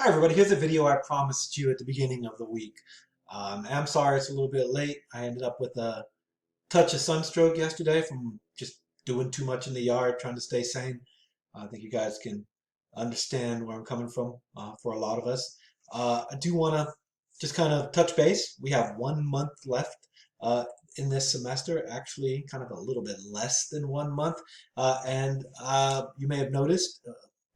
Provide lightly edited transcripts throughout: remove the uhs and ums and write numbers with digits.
Hi everybody, here's a video I promised you at the beginning of the week. I'm sorry it's a little bit late. I ended up with a touch of sunstroke yesterday from just doing too much in the yard, trying to stay sane. I think you guys can understand where I'm coming from for a lot of us. I do want to just kind of touch base. We have 1 month left in this semester, actually kind of a little bit less than 1 month. And you may have noticed,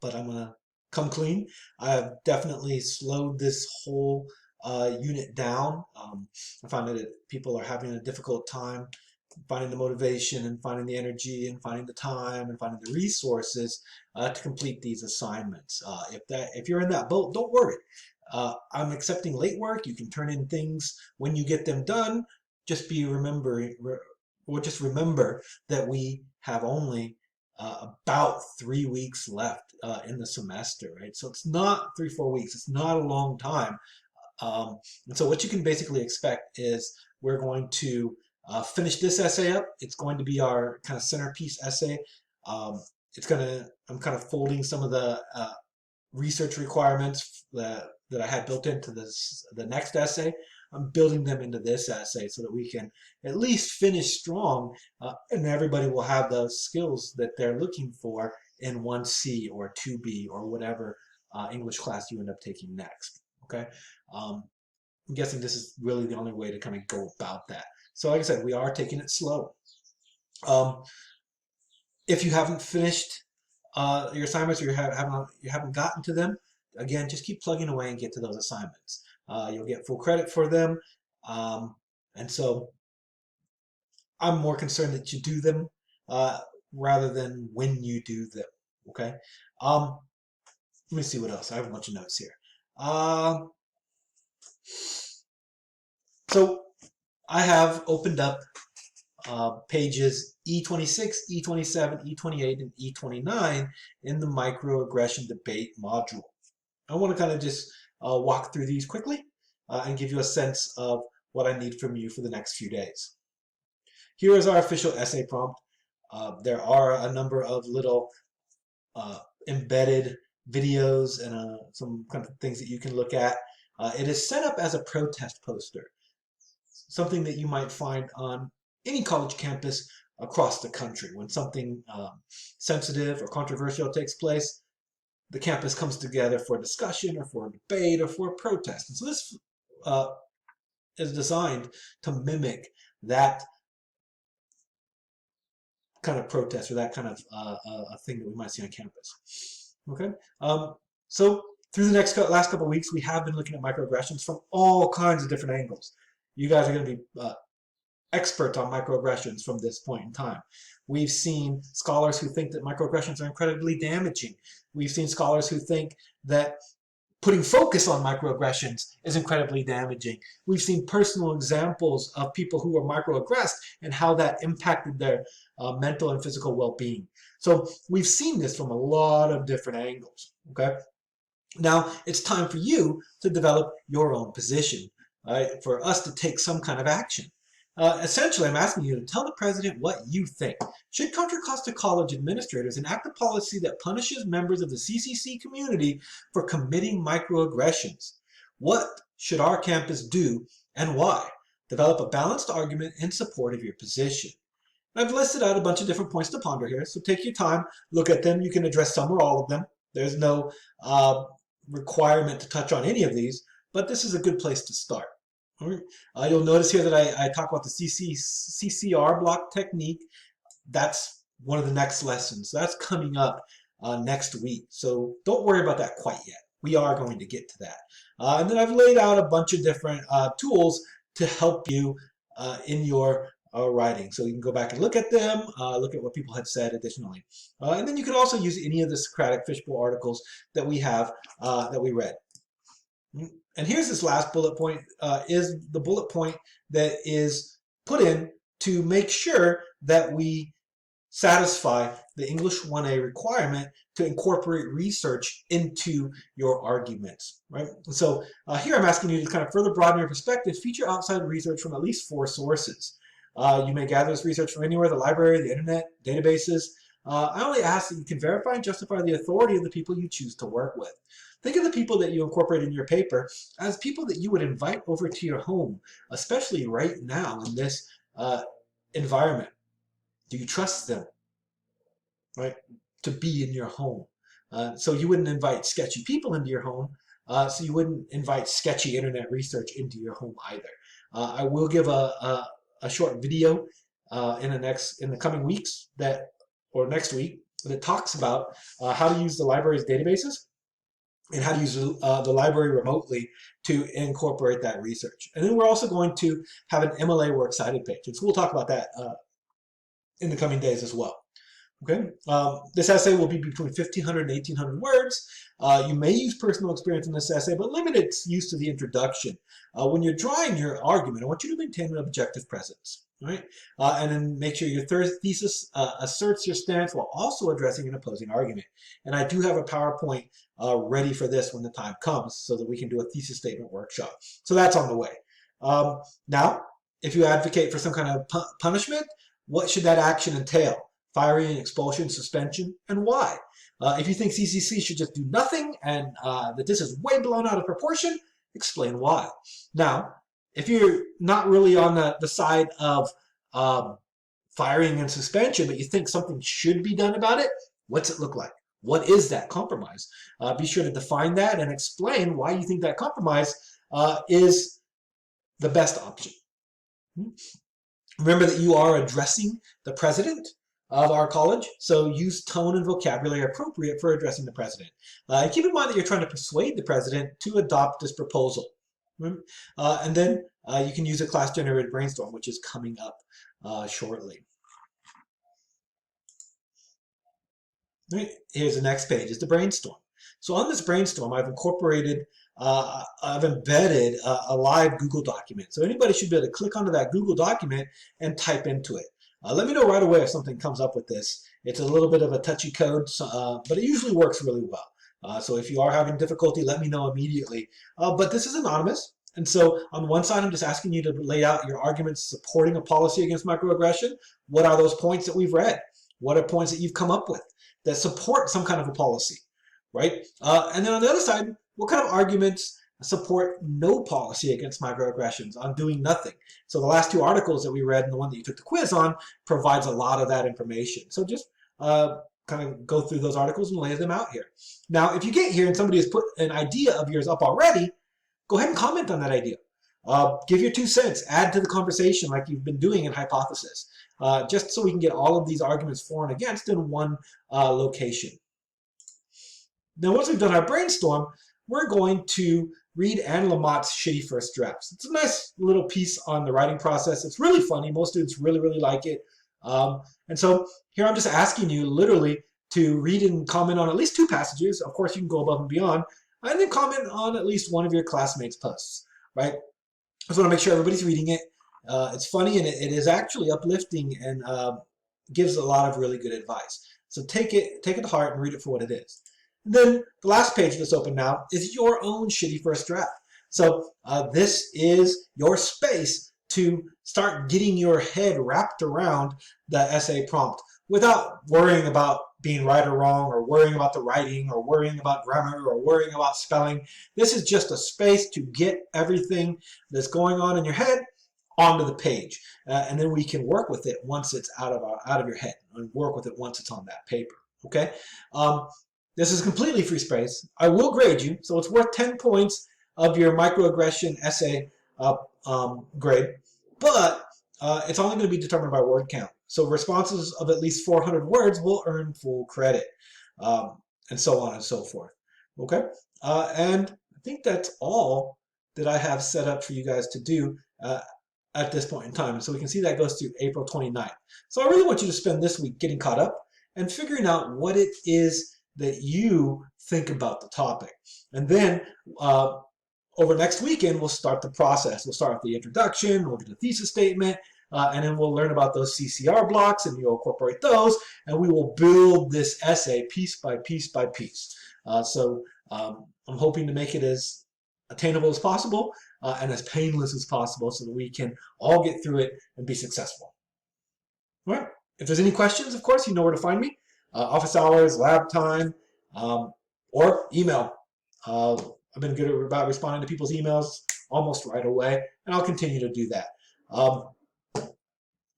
but I'm going to come clean. I have definitely slowed this whole unit down. I find that people are having a difficult time finding the motivation and finding the energy and finding the time and finding the resources to complete these assignments. If you're in that boat, don't worry. I'm accepting late work. You can turn in things when you get them done. Just just remember that we have only about 3 weeks left in the semester, right? So it's not 3, 4 weeks. It's not a long time. And so what you can basically expect is we're going to finish this essay up. It's going to be our kind of centerpiece essay. I'm kind of folding some of the research requirements that I had built into the next essay. I'm building them into this essay so that we can at least finish strong and everybody will have those skills that they're looking for in 1C or 2B or whatever English class you end up taking next. Okay, I'm guessing this is really the only way to kind of go about that. So like I said, we are taking it slow. If you haven't finished your assignments or you haven't gotten to them, again, just keep plugging away and get to those assignments. You'll get full credit for them. And so I'm more concerned that you do them rather than when you do them. Okay. Let me see what else. I have a bunch of notes here. So I have opened up pages E26, E27, E28, and E29 in the microaggression debate module. I want to kind of just walk through these quickly and give you a sense of what I need from you for the next few days. Here is our official essay prompt. There are a number of little embedded videos and some kind of things that you can look at. It is set up as a protest poster, something that you might find on any college campus across the country. When something sensitive or controversial takes place, the campus comes together for discussion or for debate or for a protest. And so this is designed to mimic that kind of protest or that kind of a thing that we might see on campus. Okay, so through the last couple of weeks, we have been looking at microaggressions from all kinds of different angles. You guys are going to be experts on microaggressions from this point in time. We've seen scholars who think that microaggressions are incredibly damaging. We've seen scholars who think that putting focus on microaggressions is incredibly damaging. We've seen personal examples of people who were microaggressed and how that impacted their mental and physical well-being. So we've seen this from a lot of different angles. Okay, now it's time for you to develop your own position, right? For us to take some kind of action. Essentially, I'm asking you to tell the president what you think. Should Contra Costa College administrators enact a policy that punishes members of the CCC community for committing microaggressions? What should our campus do and why? Develop a balanced argument in support of your position. I've listed out a bunch of different points to ponder here, so take your time, look at them. You can address some or all of them. There's no requirement to touch on any of these, but this is a good place to start. You'll notice here that I talk about the CCR block technique. That's one of the next lessons. That's coming up next week. So don't worry about that quite yet. We are going to get to that. And then I've laid out a bunch of different tools to help you in your writing. So you can go back and look at them, look at what people had said additionally. And then you can also use any of the Socratic Fishbowl articles that we have, that we read. And here's this last bullet point, is the bullet point that is put in to make sure that we satisfy the English 1A requirement to incorporate research into your arguments, right? So here I'm asking you to kind of further broaden your perspective, feature outside research from at least 4 sources. You may gather this research from anywhere, the library, the internet, databases. I only ask that you can verify and justify the authority of the people you choose to work with. Think of the people that you incorporate in your paper as people that you would invite over to your home, especially right now in this environment. Do you trust them, right, to be in your home? So you wouldn't invite sketchy people into your home, so you wouldn't invite sketchy internet research into your home either. I will give a short video in the coming weeks or next week that talks about how to use the library's databases and how to use the library remotely to incorporate that research. And then we're also going to have an MLA Works Cited page. And so we'll talk about that in the coming days as well. Okay, this essay will be between 1,500 and 1,800 words. You may use personal experience in this essay, but limit its use to the introduction. When you're drawing your argument, I want you to maintain an objective presence, right? And then make sure your thesis asserts your stance while also addressing an opposing argument. And I do have a PowerPoint ready for this when the time comes so that we can do a thesis statement workshop. So that's on the way. Now, if you advocate for some kind of punishment, what should that action entail? Firing, expulsion, suspension, and why? If you think CCC should just do nothing and that this is way blown out of proportion, explain why. Now, if you're not really on the side of firing and suspension, but you think something should be done about it, what's it look like? What is that compromise? Be sure to define that and explain why you think that compromise is the best option. Remember that you are addressing the president of our college, so use tone and vocabulary appropriate for addressing the president. And keep in mind that you're trying to persuade the president to adopt this proposal. And then you can use a class-generated brainstorm, which is coming up shortly. Right. Here's the next page, is the brainstorm. So on this brainstorm, I've incorporated, I've embedded a live Google document. So anybody should be able to click onto that Google document and type into it. Let me know right away if something comes up with this. It's a little bit of a touchy code, but it usually works really well. So if you are having difficulty, let me know immediately. But this is anonymous. And so on one side, I'm just asking you to lay out your arguments supporting a policy against microaggression. What are those points that we've read? What are points that you've come up with that support some kind of a policy, right? And then on the other side, what kind of arguments support no policy against microaggressions, on doing nothing? So the last two articles that we read and the one that you took the quiz on provides a lot of that information. So just kind of go through those articles and lay them out here. Now, if you get here and somebody has put an idea of yours up already, go ahead and comment on that idea. Give your 2 cents, add to the conversation like you've been doing in Hypothesis, just so we can get all of these arguments for and against in one location. Now, once we've done our brainstorm, we're going to read Anne Lamott's Shitty First Drafts. It's a nice little piece on the writing process. It's really funny. Most students really, really like it. And so here I'm just asking you literally to read and comment on at least 2 passages. Of course, you can go above and beyond. And then comment on at least one of your classmates' posts, right? I just want to make sure everybody's reading it. It's funny, and it is actually uplifting and gives a lot of really good advice. So take it to heart and read it for what it is. And then the last page that's open now is your own shitty first draft. So this is your space to start getting your head wrapped around the essay prompt without worrying about being right or wrong, or worrying about the writing, or worrying about grammar, or worrying about spelling. This is just a space to get everything that's going on in your head onto the page, and then we can work with it once it's out of your head, and work with it once it's on that paper. Okay. This is completely free space. I will grade you, so it's worth 10 points of your microaggression essay grade, but it's only going to be determined by word count. So responses of at least 400 words will earn full credit, and so on and so forth. Okay, and I think that's all that I have set up for you guys to do at this point in time. So we can see that goes to April 29th. So I really want you to spend this week getting caught up and figuring out what it is that you think about the topic. And then over next weekend, we'll start the process. We'll start with the introduction, we'll get a thesis statement, and then we'll learn about those CCR blocks, and you'll incorporate those, and we will build this essay piece by piece by piece. So I'm hoping to make it as attainable as possible and as painless as possible so that we can all get through it and be successful. All right. If there's any questions, of course, you know where to find me. Office hours, lab time, or email. I've been good about responding to people's emails almost right away, and I'll continue to do that.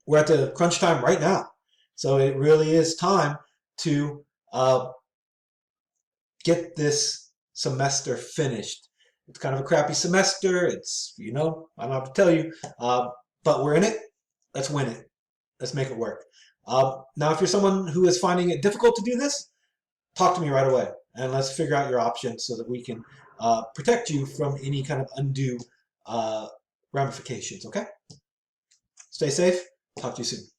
We're at the crunch time right now, so it really is time to get this semester finished. It's kind of a crappy semester. It's, I don't have to tell you, but we're in it. Let's win it. Let's make it work. Now, if you're someone who is finding it difficult to do this, talk to me right away, and let's figure out your options so that we can protect you from any kind of undue ramifications, okay? Stay safe. Talk to you soon.